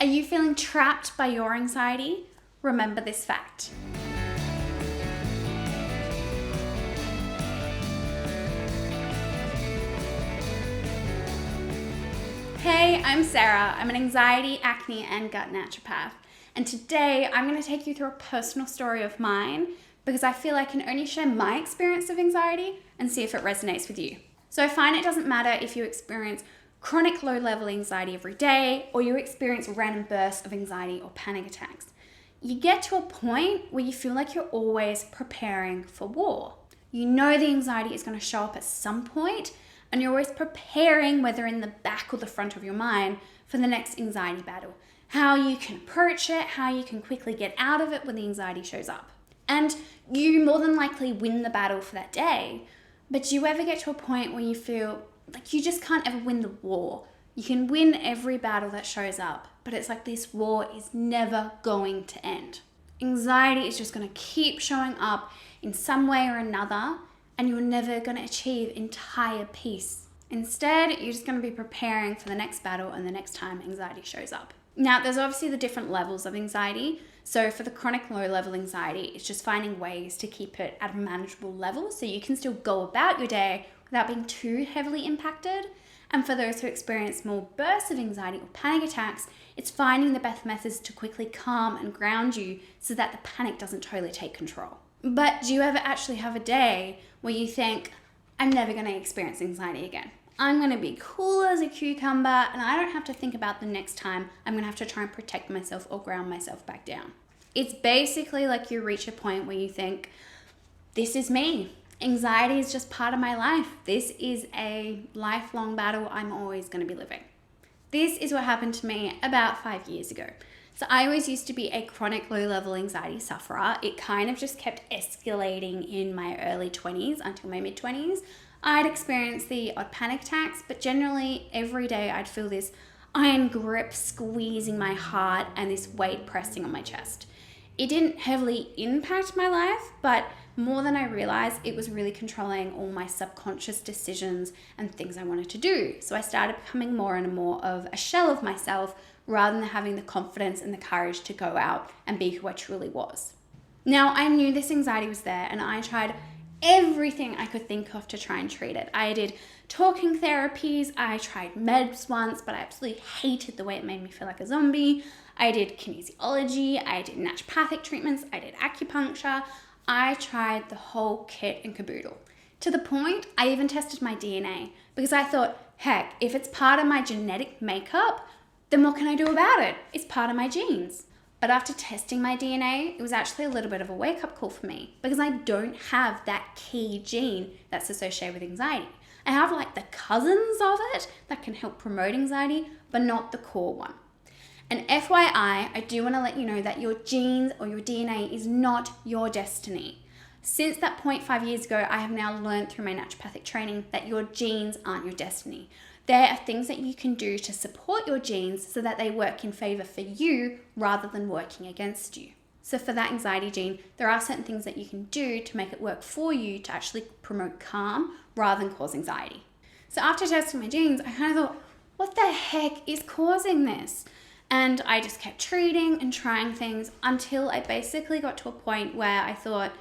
Are you feeling trapped by your anxiety? Remember this fact. Hey, I'm Sarah. I'm an anxiety, acne, and gut naturopath. And today I'm going to take you through a personal story of mine because I feel I can only share my experience of anxiety and see if it resonates with you. So I find it doesn't matter if you experience chronic low-level anxiety every day or you experience random bursts of anxiety or panic attacks. You get to a point where you feel like you're always preparing for war. You know the anxiety is going to show up at some point, and you're always preparing, whether in the back or the front of your mind, for the next anxiety battle. How you can approach it, how you can quickly get out of it when the anxiety shows up. And you more than likely win the battle for that day, but do you ever get to a point where you feel like you just can't ever win the war? You can win every battle that shows up, but it's like this war is never going to end. Anxiety is just going to keep showing up in some way or another, and you're never going to achieve entire peace. Instead, you're just going to be preparing for the next battle and the next time anxiety shows up. Now, there's obviously the different levels of anxiety. So for the chronic low-level anxiety, it's just finding ways to keep it at a manageable level so you can still go about your day without being too heavily impacted. And for those who experience more bursts of anxiety or panic attacks, it's finding the best methods to quickly calm and ground you so that the panic doesn't totally take control. But do you ever actually have a day where you think, I'm never going to experience anxiety again? I'm going to be cool as a cucumber and I don't have to think about the next time I'm going to have to try and protect myself or ground myself back down. It's basically like you reach a point where you think, this is me. Anxiety is just part of my life. This is a lifelong battle I'm always going to be living. This is what happened to me about 5 years ago. So I always used to be a chronic low-level anxiety sufferer. It kind of just kept escalating in my early 20s until my mid-20s. I'd experience the odd panic attacks, but generally every day I'd feel this iron grip squeezing my heart and this weight pressing on my chest. It didn't heavily impact my life, but more than I realized, it was really controlling all my subconscious decisions and things I wanted to do. So I started becoming more and more of a shell of myself rather than having the confidence and the courage to go out and be who I truly was. Now, I knew this anxiety was there and I tried everything I could think of to try and treat it. I did talking therapies, I tried meds once, but I absolutely hated the way it made me feel like a zombie. I did kinesiology, I did naturopathic treatments, I did acupuncture. I tried the whole kit and caboodle. To the point, I even tested my DNA because I thought, heck, if it's part of my genetic makeup, then what can I do about it? It's part of my genes. But after testing my DNA, it was actually a little bit of a wake-up call for me because I don't have that key gene that's associated with anxiety. I have like the cousins of it that can help promote anxiety, but not the core one. And FYI, I do want to let you know that your genes or your DNA is not your destiny. Since that point 5 years ago, I have now learned through my naturopathic training that your genes aren't your destiny. There are things that you can do to support your genes so that they work in favor for you rather than working against you. So for that anxiety gene, there are certain things that you can do to make it work for you to actually promote calm rather than cause anxiety. So after testing my genes, I kind of thought, what the heck is causing this? And I just kept treating and trying things until I basically got to a point where I thought,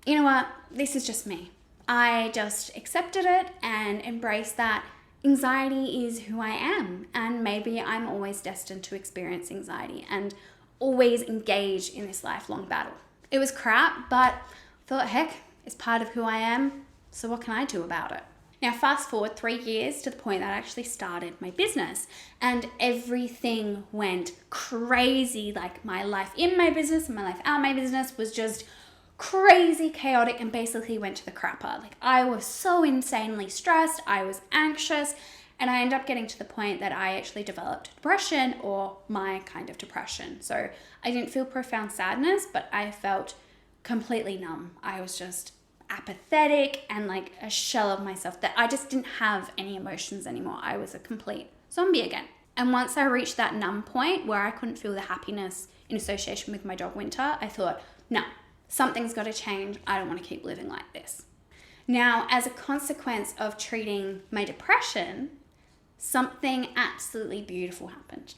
you know what, this is just me. I just accepted it and embraced that anxiety is who I am, and maybe I'm always destined to experience anxiety and always engage in this lifelong battle. It was crap, but I thought, heck, it's part of who I am, so what can I do about it? Now, fast forward 3 years to the point that I actually started my business and everything went crazy. Like my life in my business and my life out my business was just crazy chaotic and basically went to the crapper. Like I was so insanely stressed, I was anxious, and I ended up getting to the point that I actually developed depression or my kind of depression. So I didn't feel profound sadness, but I felt completely numb. I was just apathetic and like a shell of myself that I just didn't have any emotions anymore. I was a complete zombie again. And once I reached that numb point where I couldn't feel the happiness in association with my dog Winter, I thought, no, something's got to change. I don't want to keep living like this. Now, as a consequence of treating my depression, something absolutely beautiful happened.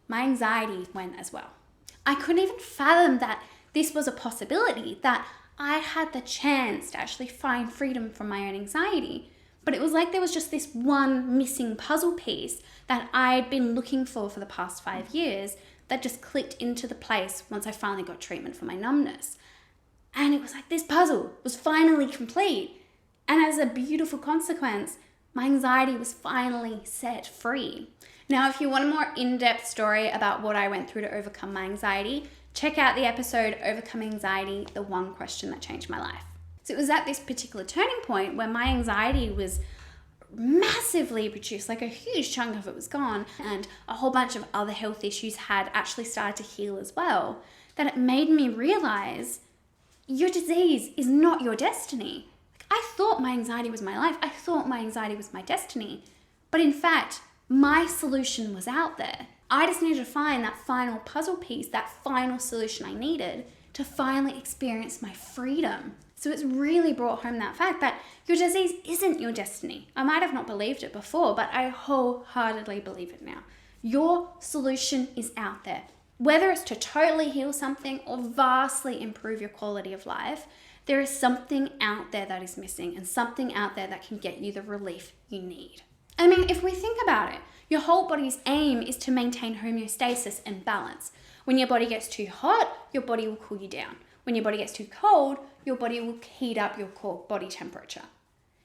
my anxiety went as well. I couldn't even fathom that this was a possibility, that I had the chance to actually find freedom from my own anxiety. But it was like there was just this one missing puzzle piece that I'd been looking for the past 5 years that just clicked into the place once I finally got treatment for my numbness. And it was like this puzzle was finally complete. And as a beautiful consequence, my anxiety was finally set free. Now, if you want a more in-depth story about what I went through to overcome my anxiety, check out the episode Overcoming Anxiety, the one question that changed my life. So it was at this particular turning point where my anxiety was massively reduced, like a huge chunk of it was gone, and a whole bunch of other health issues had actually started to heal as well, that it made me realize your disease is not your destiny. I thought my anxiety was my life. I thought my anxiety was my destiny. But in fact, my solution was out there. I just needed to find that final puzzle piece, that final solution I needed to finally experience my freedom. So it's really brought home that fact that your disease isn't your destiny. I might have not believed it before, but I wholeheartedly believe it now. Your solution is out there. Whether it's to totally heal something or vastly improve your quality of life, there is something out there that is missing and something out there that can get you the relief you need. I mean, if we think about it, your whole body's aim is to maintain homeostasis and balance. When your body gets too hot, your body will cool you down. When your body gets too cold, your body will heat up your core body temperature.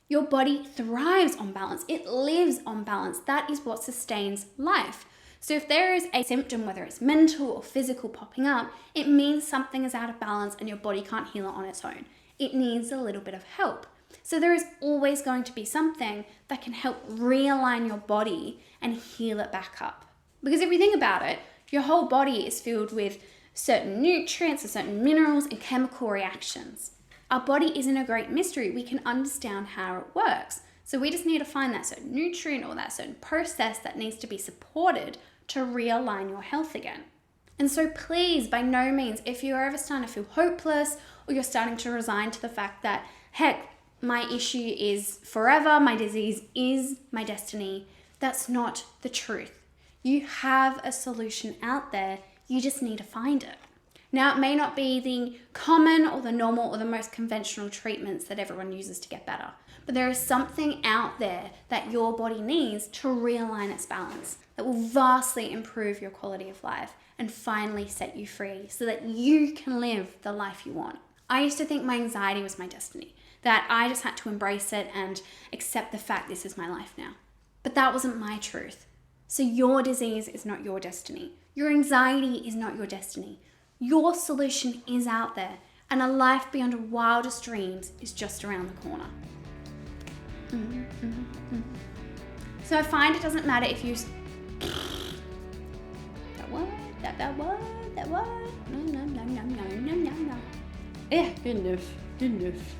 Your body thrives on balance. It lives on balance. That is what sustains life. So if there is a symptom, whether it's mental or physical popping up, it means something is out of balance and your body can't heal it on its own. It needs a little bit of help. So there is always going to be something that can help realign your body and heal it back up. Because if we think about it, your whole body is filled with certain nutrients and certain minerals and chemical reactions. Our body isn't a great mystery. We can understand how it works. So we just need to find that certain nutrient or that certain process that needs to be supported to realign your health again. And so please, by no means, if you're ever starting to feel hopeless or you're starting to resign to the fact that, heck, my issue is forever, my disease is my destiny, that's not the truth. You have a solution out there, you just need to find it. Now, it may not be the common or the normal or the most conventional treatments that everyone uses to get better, but there is something out there that your body needs to realign its balance that will vastly improve your quality of life and finally set you free so that you can live the life you want. I used to think my anxiety was my destiny, that I just had to embrace it and accept the fact this is my life now. But that wasn't my truth. So your disease is not your destiny. Your anxiety is not your destiny. Your solution is out there, and a life beyond your wildest dreams is just around the corner. So I find it doesn't matter if you... That what? No. Yeah, good enough.